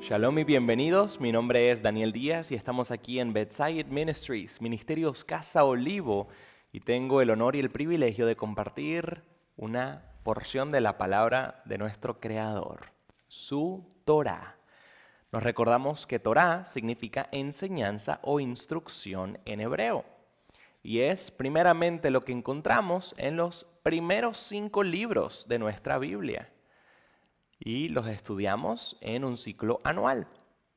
Shalom y bienvenidos, mi nombre es Daniel Díaz y estamos aquí en Bedside Ministries, Ministerios Casa Olivo, y tengo el honor y el privilegio de compartir una porción de la palabra de nuestro Creador, su Torá. Nos recordamos que Torá significa enseñanza o instrucción en hebreo, y es primeramente lo que encontramos en los primeros 5 libros de nuestra Biblia. Y los estudiamos en un ciclo anual.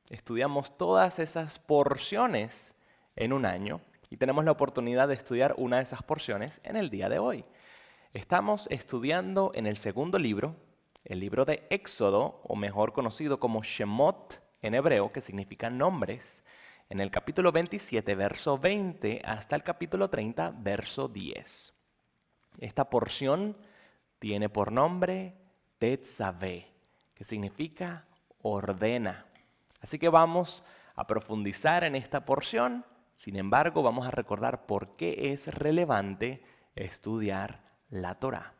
Estudiamos todas esas porciones en un año y tenemos la oportunidad de estudiar una de esas porciones en el día de hoy. Estamos estudiando en el segundo libro, el libro de Éxodo, o mejor conocido como Shemot en hebreo, que significa nombres, en el capítulo 27, verso 20, hasta el capítulo 30, verso 10. Esta porción tiene por nombre Tetzavé, que significa ordena. Así que vamos a profundizar en esta porción. Sin embargo, vamos a recordar por qué es relevante estudiar la Torá.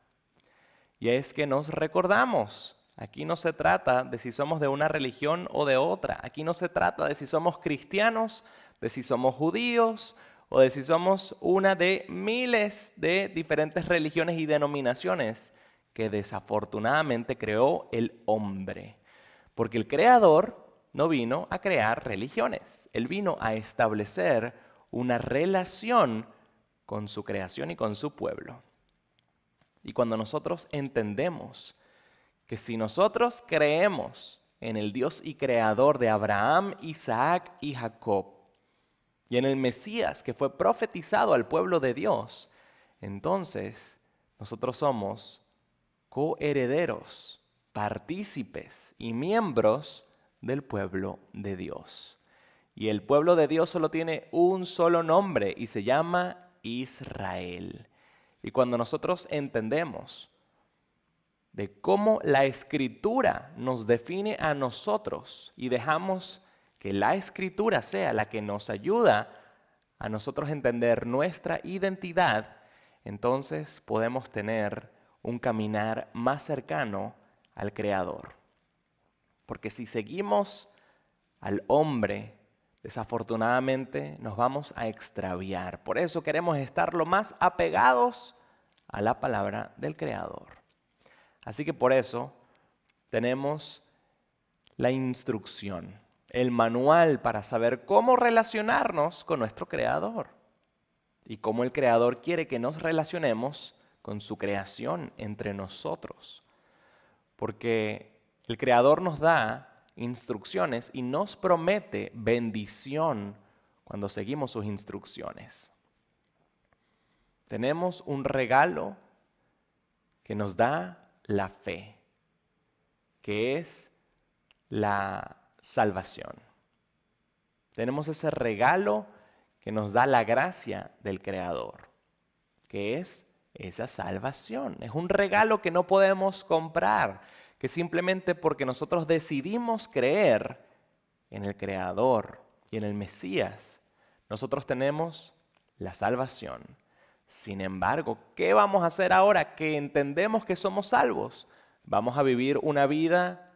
Y es que nos recordamos, aquí no se trata de si somos de una religión o de otra. Aquí no se trata de si somos cristianos, de si somos judíos o de si somos una de miles de diferentes religiones y denominaciones que desafortunadamente creó el hombre. Porque el Creador no vino a crear religiones. Él vino a establecer una relación con su creación y con su pueblo. Y cuando nosotros entendemos que si nosotros creemos en el Dios y Creador de Abraham, Isaac y Jacob, y en el Mesías que fue profetizado al pueblo de Dios, entonces nosotros somos coherederos, partícipes y miembros del pueblo de Dios. Y el pueblo de Dios solo tiene un solo nombre y se llama Israel. Y cuando nosotros entendemos de cómo la Escritura nos define a nosotros y dejamos que la Escritura sea la que nos ayuda a nosotros entender nuestra identidad, entonces podemos tener un caminar más cercano al Creador. Porque si seguimos al hombre, desafortunadamente nos vamos a extraviar. Por eso queremos estar lo más apegados a la palabra del Creador. Así que por eso tenemos la instrucción, el manual para saber cómo relacionarnos con nuestro Creador y cómo el Creador quiere que nos relacionemos con su creación entre nosotros. Porque el Creador nos da instrucciones y nos promete bendición cuando seguimos sus instrucciones. Tenemos un regalo que nos da la fe, que es la salvación. Tenemos ese regalo que nos da la gracia del Creador, que es esa salvación. Es un regalo que no podemos comprar, que simplemente porque nosotros decidimos creer en el Creador y en el Mesías, nosotros tenemos la salvación. Sin embargo, ¿qué vamos a hacer ahora que entendemos que somos salvos? ¿Vamos a vivir una vida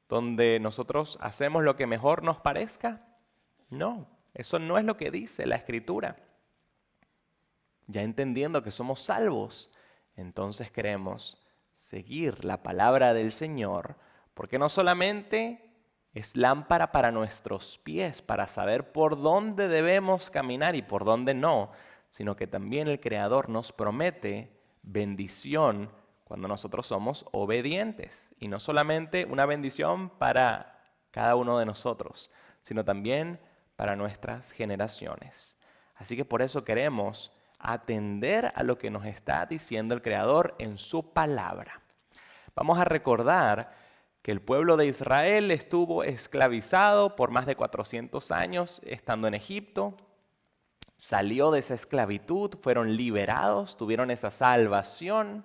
donde nosotros hacemos lo que mejor nos parezca? No, eso no es lo que dice la Escritura. Ya entendiendo que somos salvos, entonces queremos seguir la palabra del Señor, porque no solamente es lámpara para nuestros pies, para saber por dónde debemos caminar y por dónde no, sino que también el Creador nos promete bendición cuando nosotros somos obedientes. Y no solamente una bendición para cada uno de nosotros, sino también para nuestras generaciones. Así que por eso queremos atender a lo que nos está diciendo el Creador en su palabra. Vamos a recordar que el pueblo de Israel estuvo esclavizado por más de 400 años estando en Egipto. Salió de esa esclavitud, fueron liberados, tuvieron esa salvación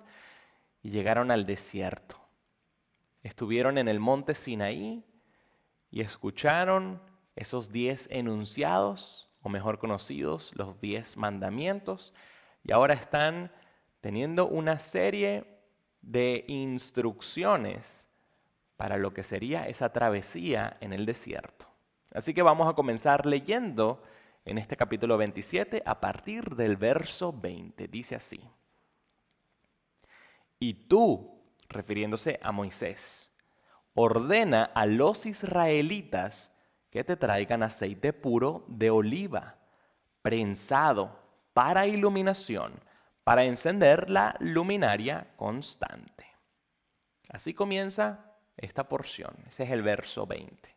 y llegaron al desierto. Estuvieron en el monte Sinaí y escucharon esos 10 enunciados, o mejor conocidos, los 10 mandamientos, y ahora están teniendo una serie de instrucciones para lo que sería esa travesía en el desierto. Así que vamos a comenzar leyendo en este capítulo 27 a partir del verso 20. Dice así: Y tú, refiriéndose a Moisés, ordena a los israelitas que te traigan aceite puro de oliva, prensado para iluminación, para encender la luminaria constante. Así comienza esta porción. Ese es el verso 20.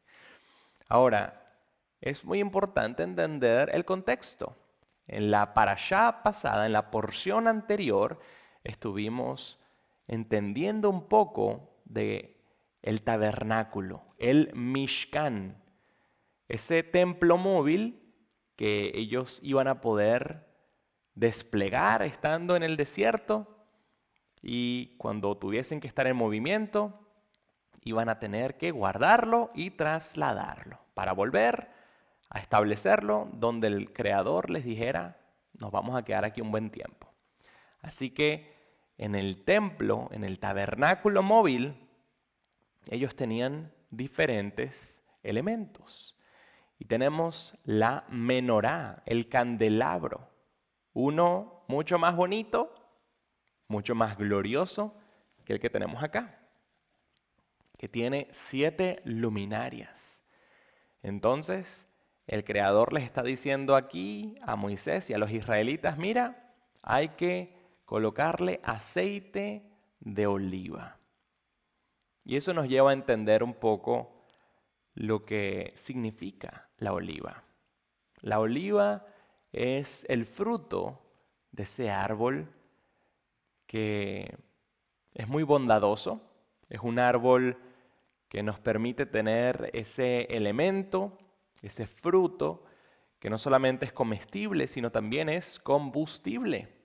Ahora, es muy importante entender el contexto. En la parashá pasada, en la porción anterior, estuvimos entendiendo un poco de el tabernáculo, el Mishkan, ese templo móvil que ellos iban a poder desplegar estando en el desierto, y cuando tuviesen que estar en movimiento, iban a tener que guardarlo y trasladarlo para volver a establecerlo donde el Creador les dijera: nos vamos a quedar aquí un buen tiempo. Así que en el templo, en el tabernáculo móvil, ellos tenían diferentes elementos. Y tenemos la menorá, el candelabro, uno mucho más bonito, mucho más glorioso que el que tenemos acá, que tiene 7 luminarias. Entonces, el Creador les está diciendo aquí a Moisés y a los israelitas: mira, hay que colocarle aceite de oliva. Y eso nos lleva a entender un poco lo que significa la oliva. La oliva es el fruto de ese árbol que es muy bondadoso. Es un árbol que nos permite tener ese elemento, ese fruto, que no solamente es comestible, sino también es combustible.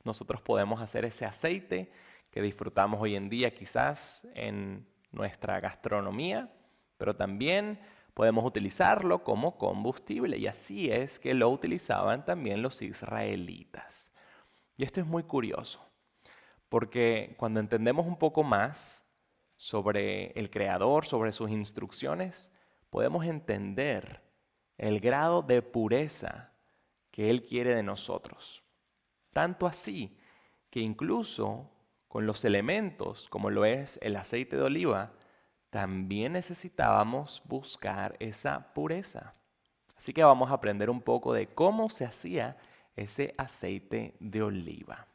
Nosotros podemos hacer ese aceite que disfrutamos hoy en día quizás en nuestra gastronomía, pero también podemos utilizarlo como combustible, y así es que lo utilizaban también los israelitas. Y esto es muy curioso, porque cuando entendemos un poco más sobre el Creador, sobre sus instrucciones, podemos entender el grado de pureza que Él quiere de nosotros. Tanto así que incluso con los elementos, como lo es el aceite de oliva, también necesitábamos buscar esa pureza. Así que vamos a aprender un poco de cómo se hacía ese aceite de oliva.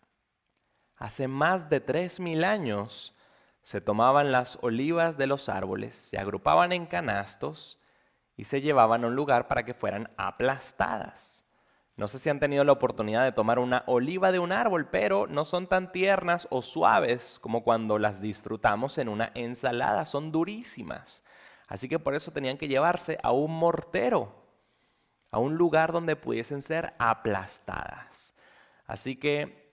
Hace más de 3000 años se tomaban las olivas de los árboles, se agrupaban en canastos y se llevaban a un lugar para que fueran aplastadas. No sé si han tenido la oportunidad de tomar una oliva de un árbol, pero no son tan tiernas o suaves como cuando las disfrutamos en una ensalada. Son durísimas. Así que por eso tenían que llevarse a un mortero, a un lugar donde pudiesen ser aplastadas. Así que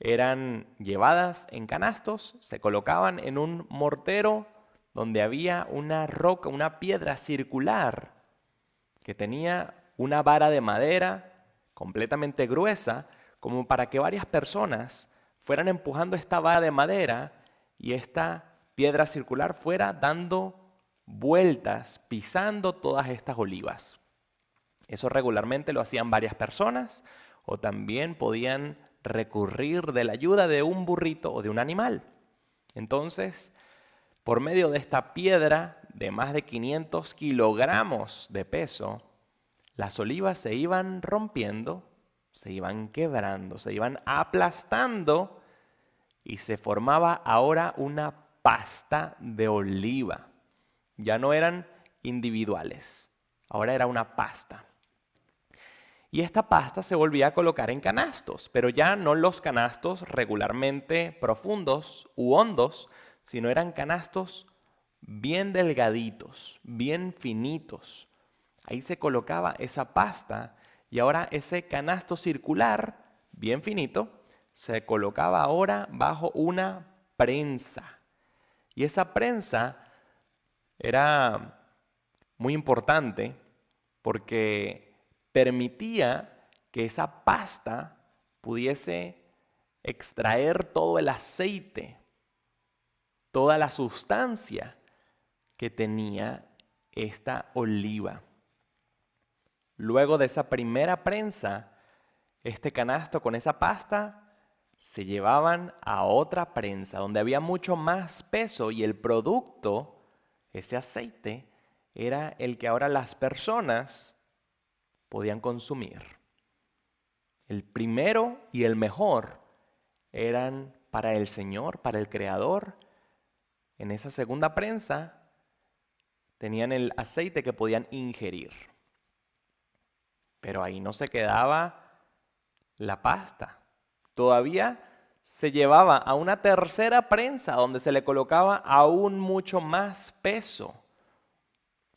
eran llevadas en canastos, se colocaban en un mortero donde había una roca, una piedra circular que tenía una vara de madera completamente gruesa, como para que varias personas fueran empujando esta vara de madera y esta piedra circular fuera dando vueltas, pisando todas estas olivas. Eso regularmente lo hacían varias personas, o también podían recurrir de la ayuda de un burrito o de un animal. Entonces, por medio de esta piedra de más de 500 kilogramos de peso, las olivas se iban rompiendo, se iban quebrando, se iban aplastando, y se formaba ahora una pasta de oliva. Ya no eran individuales, ahora era una pasta. Y esta pasta se volvía a colocar en canastos, pero ya no los canastos regularmente profundos u hondos, sino eran canastos bien delgaditos, bien finitos. Ahí se colocaba esa pasta, y ahora ese canasto circular, bien finito, se colocaba ahora bajo una prensa. Y esa prensa era muy importante porque permitía que esa pasta pudiese extraer todo el aceite toda la sustancia que tenía esta oliva. Luego de esa primera prensa, este canasto con esa pasta se llevaban a otra prensa donde había mucho más peso y el producto, ese aceite, era el que ahora las personas podían consumir. El primero y el mejor eran para el Señor, para el Creador. En esa segunda prensa tenían el aceite que podían ingerir. Pero ahí no se quedaba la pasta. Todavía se llevaba a una tercera prensa donde se le colocaba aún mucho más peso.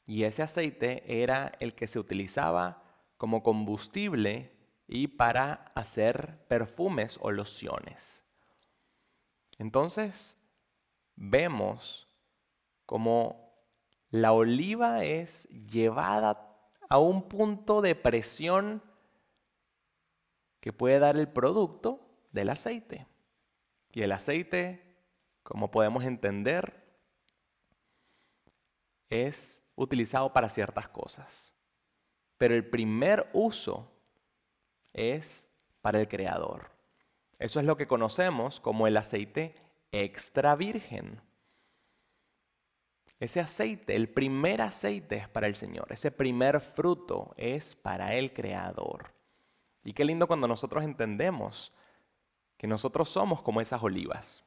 Y ese aceite era el que se utilizaba como combustible y para hacer perfumes o lociones. Entonces, vemos cómo la oliva es llevada a un punto de presión que puede dar el producto del aceite. Y el aceite, como podemos entender, es utilizado para ciertas cosas. Pero el primer uso es para el Creador. Eso es lo que conocemos como el aceite extra virgen. Ese aceite, el primer aceite es para el Señor. Ese primer fruto es para el Creador. Y qué lindo cuando nosotros entendemos que nosotros somos como esas olivas.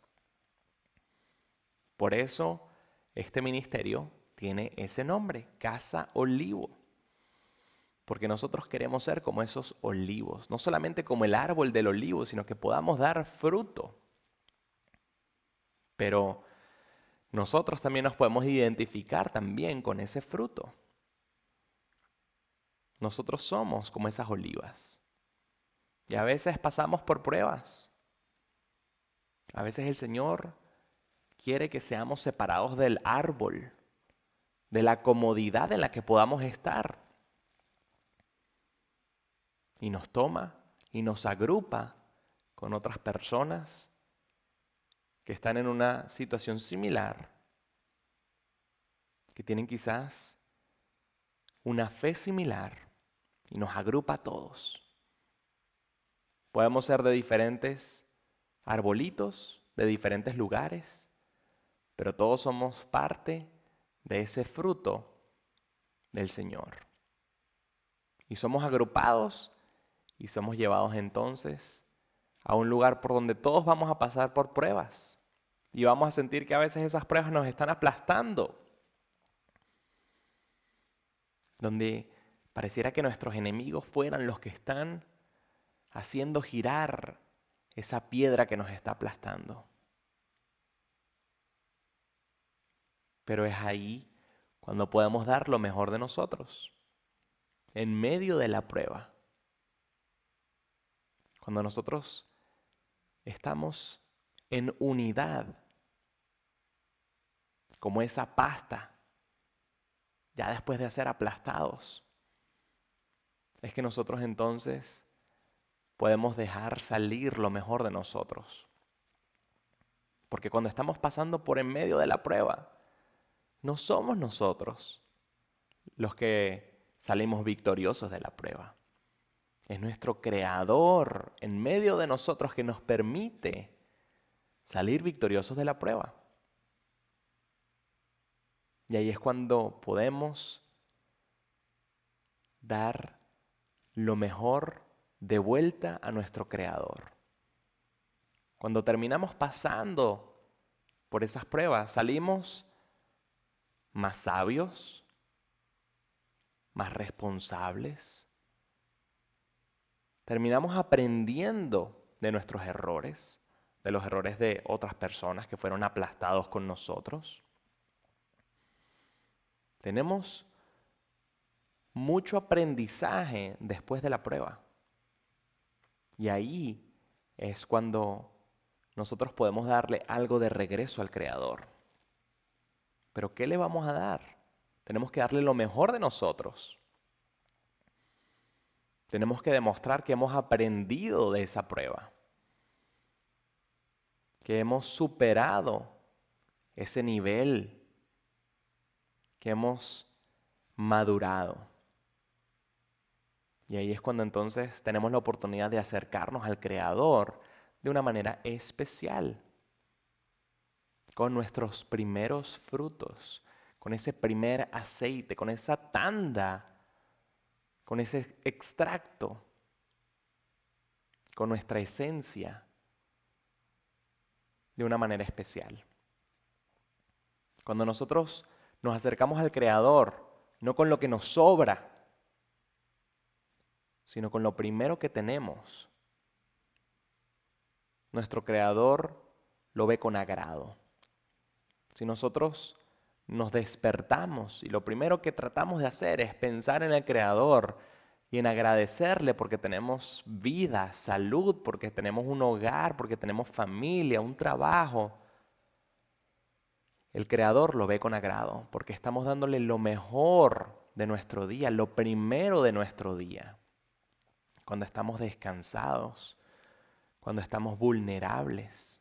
Por eso este ministerio tiene ese nombre, Casa Olivo. Porque nosotros queremos ser como esos olivos, no solamente como el árbol del olivo, sino que podamos dar fruto. Pero nosotros también nos podemos identificar también con ese fruto. Nosotros somos como esas olivas. Y a veces pasamos por pruebas. A veces el Señor quiere que seamos separados del árbol, de la comodidad en la que podamos estar. Y nos toma y nos agrupa con otras personas que están en una situación similar, que tienen quizás una fe similar y nos agrupa a todos. Podemos ser de diferentes arbolitos, de diferentes lugares, pero todos somos parte de ese fruto del Señor. Y somos agrupados y somos llevados entonces a un lugar por donde todos vamos a pasar por pruebas. Y vamos a sentir que a veces esas pruebas nos están aplastando. Donde pareciera que nuestros enemigos fueran los que están haciendo girar esa piedra que nos está aplastando. Pero es ahí cuando podemos dar lo mejor de nosotros, en medio de la prueba. Cuando nosotros estamos en unidad, como esa pasta, ya después de ser aplastados, es que nosotros entonces podemos dejar salir lo mejor de nosotros. Porque cuando estamos pasando por en medio de la prueba, no somos nosotros los que salimos victoriosos de la prueba. Es nuestro Creador en medio de nosotros que nos permite salir victoriosos de la prueba. Y ahí es cuando podemos dar lo mejor de vuelta a nuestro Creador. Cuando terminamos pasando por esas pruebas, salimos más sabios, más responsables. Terminamos aprendiendo de nuestros errores, de los errores de otras personas que fueron aplastados con nosotros. Tenemos mucho aprendizaje después de la prueba. Y ahí es cuando nosotros podemos darle algo de regreso al Creador. ¿Pero qué le vamos a dar? Tenemos que darle lo mejor de nosotros. Tenemos que demostrar que hemos aprendido de esa prueba, que hemos superado ese nivel que hemos madurado. Y ahí es cuando entonces tenemos la oportunidad de acercarnos al Creador de una manera especial, con nuestros primeros frutos, con ese primer aceite, con esa tanda, con ese extracto, con nuestra esencia, de una manera especial. Cuando nosotros nos acercamos al Creador, no con lo que nos sobra, sino con lo primero que tenemos, nuestro Creador lo ve con agrado. Si nosotros nos despertamos y lo primero que tratamos de hacer es pensar en el Creador y en agradecerle porque tenemos vida, salud, porque tenemos un hogar, porque tenemos familia, un trabajo, el Creador lo ve con agrado porque estamos dándole lo mejor de nuestro día, lo primero de nuestro día. Cuando estamos descansados, cuando estamos vulnerables.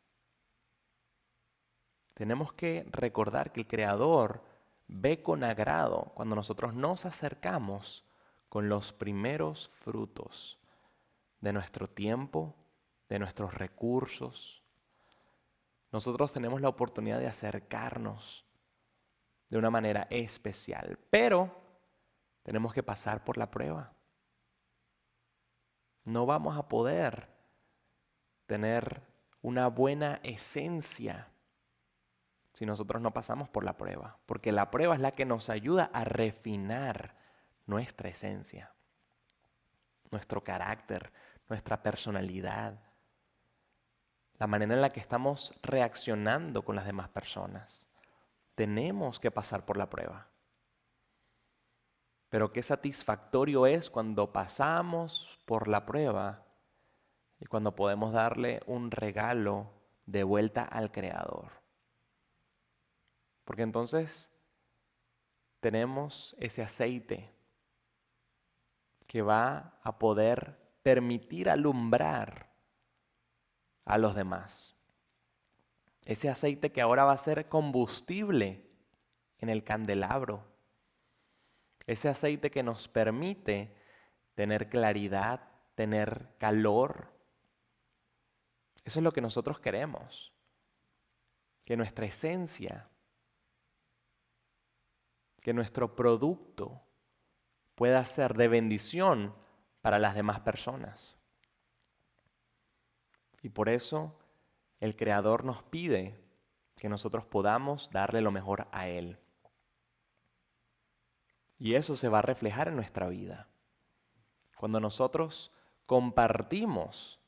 Tenemos que recordar que el Creador ve con agrado cuando nosotros nos acercamos con los primeros frutos de nuestro tiempo, de nuestros recursos. Nosotros tenemos la oportunidad de acercarnos de una manera especial, pero tenemos que pasar por la prueba. No vamos a poder tener una buena esencia si nosotros no pasamos por la prueba, porque la prueba es la que nos ayuda a refinar nuestra esencia, nuestro carácter, nuestra personalidad, la manera en la que estamos reaccionando con las demás personas. Tenemos que pasar por la prueba. Pero qué satisfactorio es cuando pasamos por la prueba y cuando podemos darle un regalo de vuelta al Creador. Porque entonces tenemos ese aceite que va a poder permitir alumbrar a los demás. Ese aceite que ahora va a ser combustible en el candelabro. Ese aceite que nos permite tener claridad, tener calor. Eso es lo que nosotros queremos. Que nuestra esencia, que nuestro producto pueda ser de bendición para las demás personas. Y por eso el Creador nos pide que nosotros podamos darle lo mejor a Él. Y eso se va a reflejar en nuestra vida. Cuando nosotros compartimos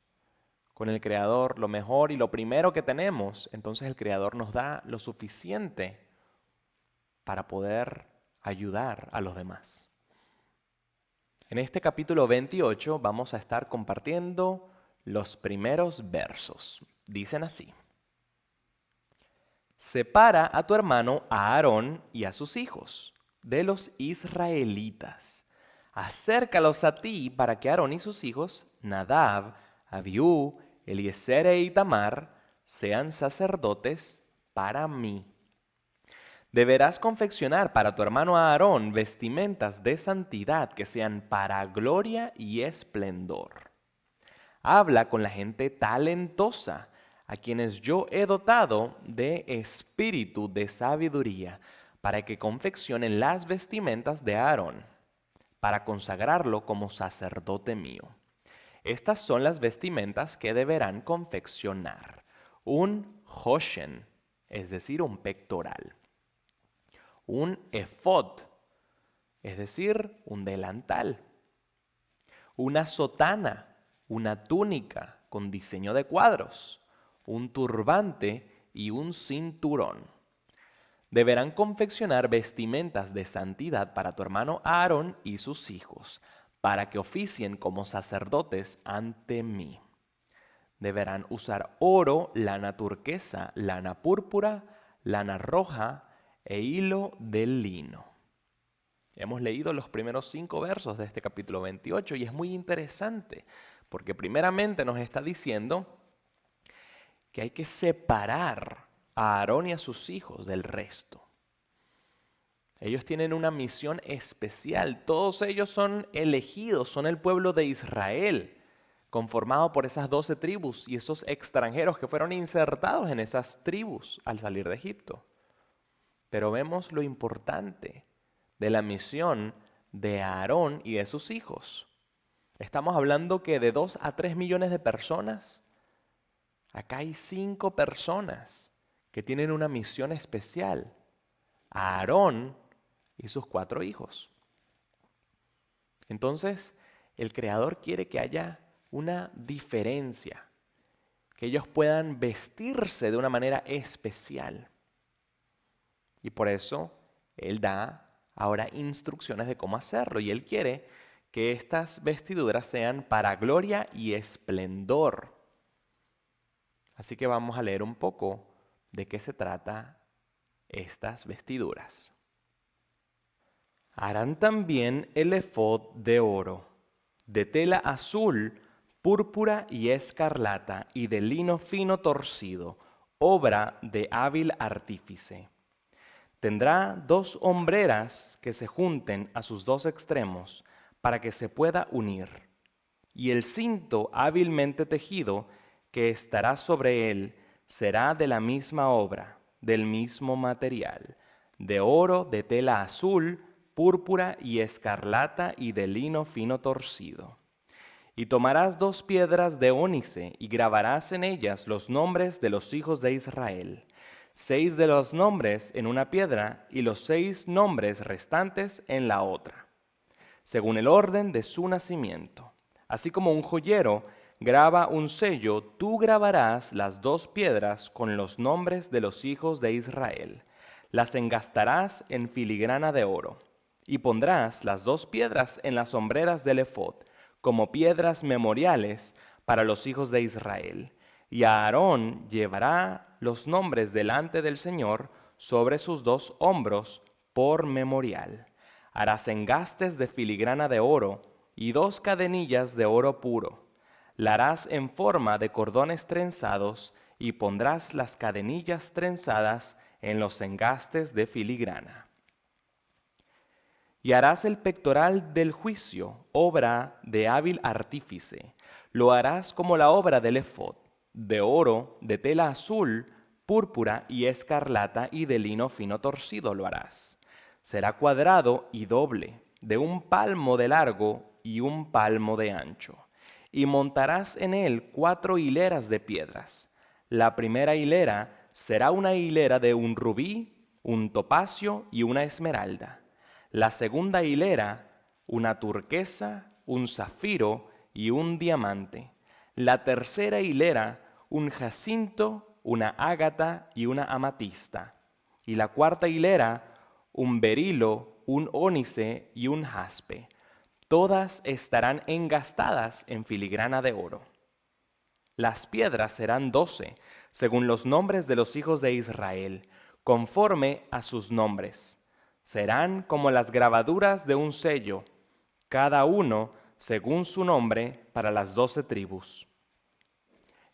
con el Creador lo mejor y lo primero que tenemos, entonces el Creador nos da lo suficiente para poder ayudar a los demás. En este capítulo 28 vamos a estar compartiendo los primeros versos. Dicen así: separa a tu hermano Aarón y a sus hijos de los israelitas. Acércalos a ti para que Aarón y sus hijos, Nadab, Abiú, Eliezer e Itamar, sean sacerdotes para mí. Deberás confeccionar para tu hermano Aarón vestimentas de santidad que sean para gloria y esplendor. Habla con la gente talentosa, a quienes yo he dotado de espíritu de sabiduría, para que confeccionen las vestimentas de Aarón, para consagrarlo como sacerdote mío. Estas son las vestimentas que deberán confeccionar: un hoshen, es decir, un pectoral; un efod, es decir, un delantal; una sotana, una túnica con diseño de cuadros; un turbante y un cinturón. Deberán confeccionar vestimentas de santidad para tu hermano Aarón y sus hijos, para que oficien como sacerdotes ante mí. Deberán usar oro, lana turquesa, lana púrpura, lana roja e hilo de lino. Hemos leído los primeros 5 versos de este capítulo 28 y es muy interesante porque primeramente nos está diciendo que hay que separar a Aarón y a sus hijos del resto. Ellos tienen una misión especial. Todos ellos son elegidos, son el pueblo de Israel, conformado por esas 12 tribus y esos extranjeros que fueron insertados en esas tribus al salir de Egipto. Pero vemos lo importante de la misión de Aarón y de sus hijos. Estamos hablando que de 2 a 3 millones de personas, acá hay 5 personas que tienen una misión especial. Aarón y sus 4 hijos. Entonces, el Creador quiere que haya una diferencia, que ellos puedan vestirse de una manera especial. Y por eso Él da ahora instrucciones de cómo hacerlo. Y Él quiere que estas vestiduras sean para gloria y esplendor. Así que vamos a leer un poco de qué se trata estas vestiduras. Harán también el efod de oro, de tela azul, púrpura y escarlata, y de lino fino torcido, obra de hábil artífice. Tendrá 2 hombreras que se junten a sus 2 extremos para que se pueda unir, y el cinto hábilmente tejido que estará sobre él será de la misma obra, del mismo material, de oro, de tela azul, púrpura y escarlata y de lino fino torcido. Y tomarás 2 piedras de ónice y grabarás en ellas los nombres de los hijos de Israel, 6 de los nombres en una piedra y los 6 nombres restantes en la otra, según el orden de su nacimiento. Así como un joyero graba un sello, tú grabarás las 2 piedras con los nombres de los hijos de Israel. Las engastarás en filigrana de oro. Y pondrás las 2 piedras en las hombreras del efod, como piedras memoriales para los hijos de Israel. Y Aarón llevará los nombres delante del Señor sobre sus 2 hombros por memorial. Harás engastes de filigrana de oro y 2 cadenillas de oro puro. La harás en forma de cordones trenzados y pondrás las cadenillas trenzadas en los engastes de filigrana. Y harás el pectoral del juicio, obra de hábil artífice. Lo harás como la obra del efod, de oro, de tela azul, púrpura y escarlata y de lino fino torcido lo harás. Será cuadrado y doble, de 1 palmo de largo y 1 palmo de ancho. Y montarás en él 4 hileras de piedras. La primera hilera será una hilera de un rubí, un topacio y una esmeralda. La segunda hilera, una turquesa, un zafiro y un diamante. La tercera hilera, un jacinto, una ágata y una amatista. Y la cuarta hilera, un berilo, un ónice y un jaspe. Todas estarán engastadas en filigrana de oro. Las piedras serán 12, según los nombres de los hijos de Israel, conforme a sus nombres. Serán como las grabaduras de un sello, cada uno según su nombre para las 12 tribus.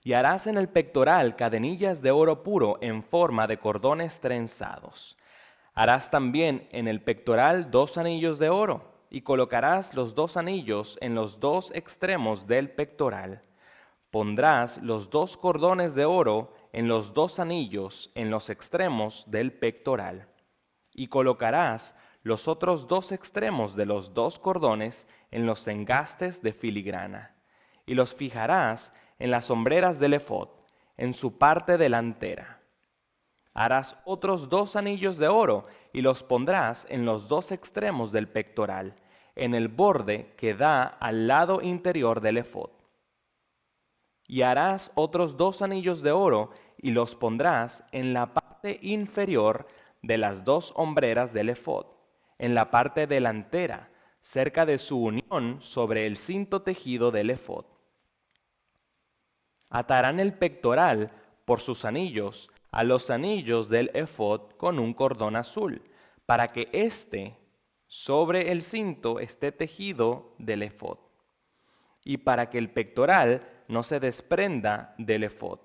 Y harás en el pectoral cadenillas de oro puro en forma de cordones trenzados. Harás también en el pectoral 2 anillos de oro, y colocarás los 2 anillos en los 2 extremos del pectoral. Pondrás los 2 cordones de oro en los 2 anillos en los extremos del pectoral. Y colocarás los otros 2 extremos de los 2 cordones en los engastes de filigrana, y los fijarás en las hombreras del efod, en su parte delantera. Harás otros 2 anillos de oro y los pondrás en los 2 extremos del pectoral, en el borde que da al lado interior del efod. Y harás otros 2 anillos de oro y los pondrás en la parte inferior de las 2 hombreras del efod, en la parte delantera, cerca de su unión sobre el cinto tejido del efod. Atarán el pectoral por sus anillos a los anillos del efod con un cordón azul, para que éste sobre el cinto esté tejido del efod, y para que el pectoral no se desprenda del efod.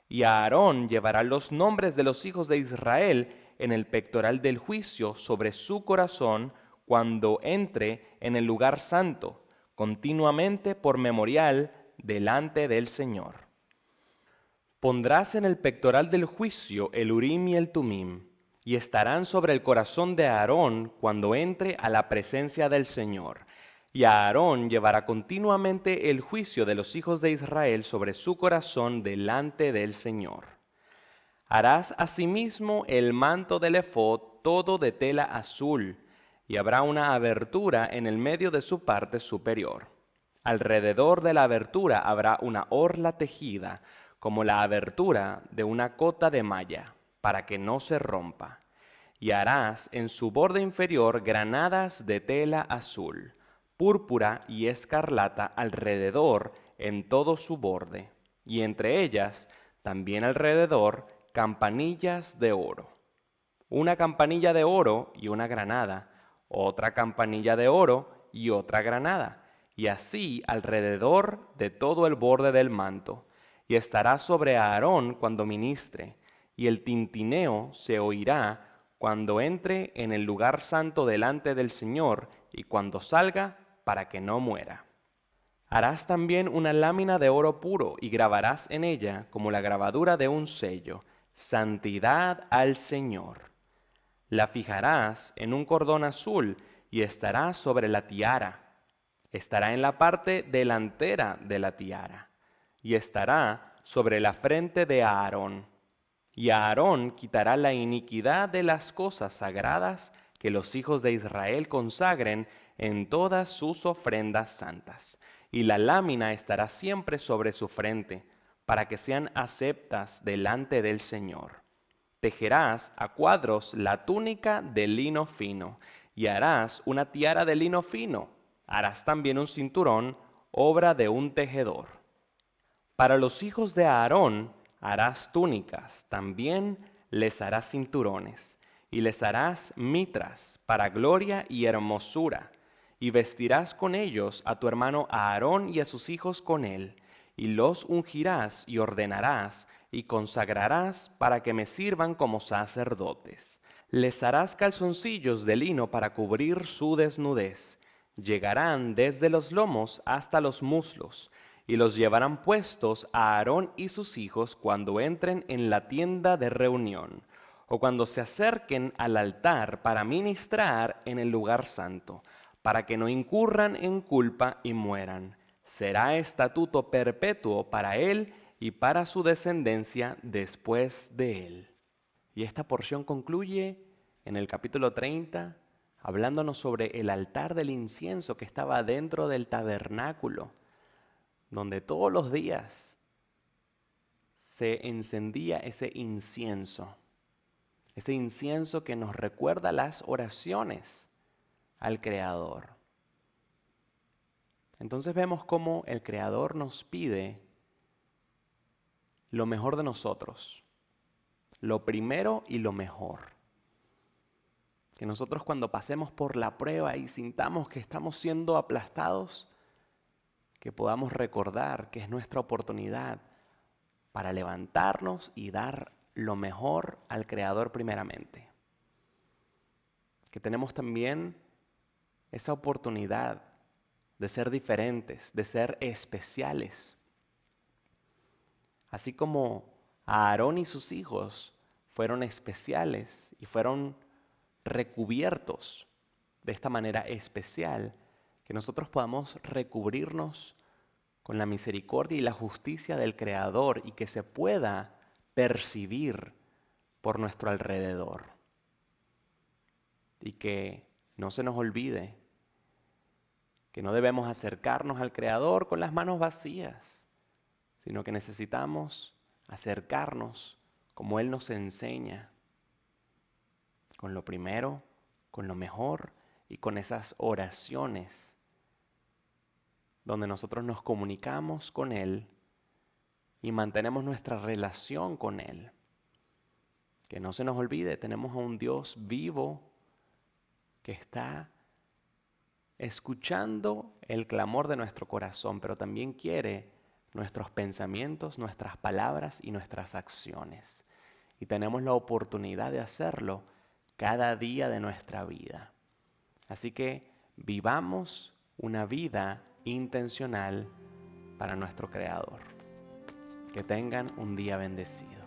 Y Aarón llevará los nombres de los hijos de Israel en el pectoral del juicio sobre su corazón cuando entre en el lugar santo, continuamente por memorial delante del Señor. Pondrás en el pectoral del juicio el Urim y el Tumim, y estarán sobre el corazón de Aarón cuando entre a la presencia del Señor. Y Aarón llevará continuamente el juicio de los hijos de Israel sobre su corazón delante del Señor. Harás asimismo el manto del efod todo de tela azul, y habrá una abertura en el medio de su parte superior. Alrededor de la abertura habrá una orla tejida, como la abertura de una cota de malla, para que no se rompa. Y harás en su borde inferior granadas de tela azul, púrpura y escarlata alrededor en todo su borde, y entre ellas también alrededor campanillas de oro. Una campanilla de oro y una granada, otra campanilla de oro y otra granada, y así alrededor de todo el borde del manto, y estará sobre Aarón cuando ministre, y el tintineo se oirá cuando entre en el lugar santo delante del Señor y cuando salga, para que no muera. Harás también una lámina de oro puro y grabarás en ella, como la grabadura de un sello, Santidad al Señor. La fijarás en un cordón azul y estará sobre la tiara. Estará en la parte delantera de la tiara y estará sobre la frente de Aarón. Y Aarón quitará la iniquidad de las cosas sagradas que los hijos de Israel consagren en todas sus ofrendas santas. Y la lámina estará siempre sobre su frente, para que sean aceptas delante del Señor. Tejerás a cuadros la túnica de lino fino, y harás una tiara de lino fino. Harás también un cinturón, obra de un tejedor. Para los hijos de Aarón harás túnicas, también les harás cinturones, y les harás mitras para gloria y hermosura, y vestirás con ellos a tu hermano Aarón y a sus hijos con él, y los ungirás y ordenarás y consagrarás para que me sirvan como sacerdotes. Les harás calzoncillos de lino para cubrir su desnudez. Llegarán desde los lomos hasta los muslos, y los llevarán puestos a Aarón y sus hijos cuando entren en la tienda de reunión, o cuando se acerquen al altar para ministrar en el lugar santo, para que no incurran en culpa y mueran. Será estatuto perpetuo para él y para su descendencia después de él. Y esta porción concluye en el capítulo 30, hablándonos sobre el altar del incienso que estaba dentro del tabernáculo, donde todos los días se encendía ese incienso que nos recuerda las oraciones al Creador. Entonces vemos cómo el Creador nos pide lo mejor de nosotros, lo primero y lo mejor. Que nosotros cuando pasemos por la prueba y sintamos que estamos siendo aplastados, que podamos recordar que es nuestra oportunidad para levantarnos y dar lo mejor al Creador primeramente. Que tenemos también esa oportunidad de ser diferentes, de ser especiales. Así como Aarón y sus hijos fueron especiales y fueron recubiertos de esta manera especial, que nosotros podamos recubrirnos con la misericordia y la justicia del Creador y que se pueda percibir por nuestro alrededor. Y que no se nos olvide que no debemos acercarnos al Creador con las manos vacías, sino que necesitamos acercarnos como Él nos enseña, con lo primero, con lo mejor y con esas oraciones donde nosotros nos comunicamos con Él y mantenemos nuestra relación con Él. Que no se nos olvide, tenemos a un Dios vivo que está escuchando el clamor de nuestro corazón, pero también quiere nuestros pensamientos, nuestras palabras y nuestras acciones. Y tenemos la oportunidad de hacerlo cada día de nuestra vida. Así que vivamos una vida intencional para nuestro Creador. Que tengan un día bendecido.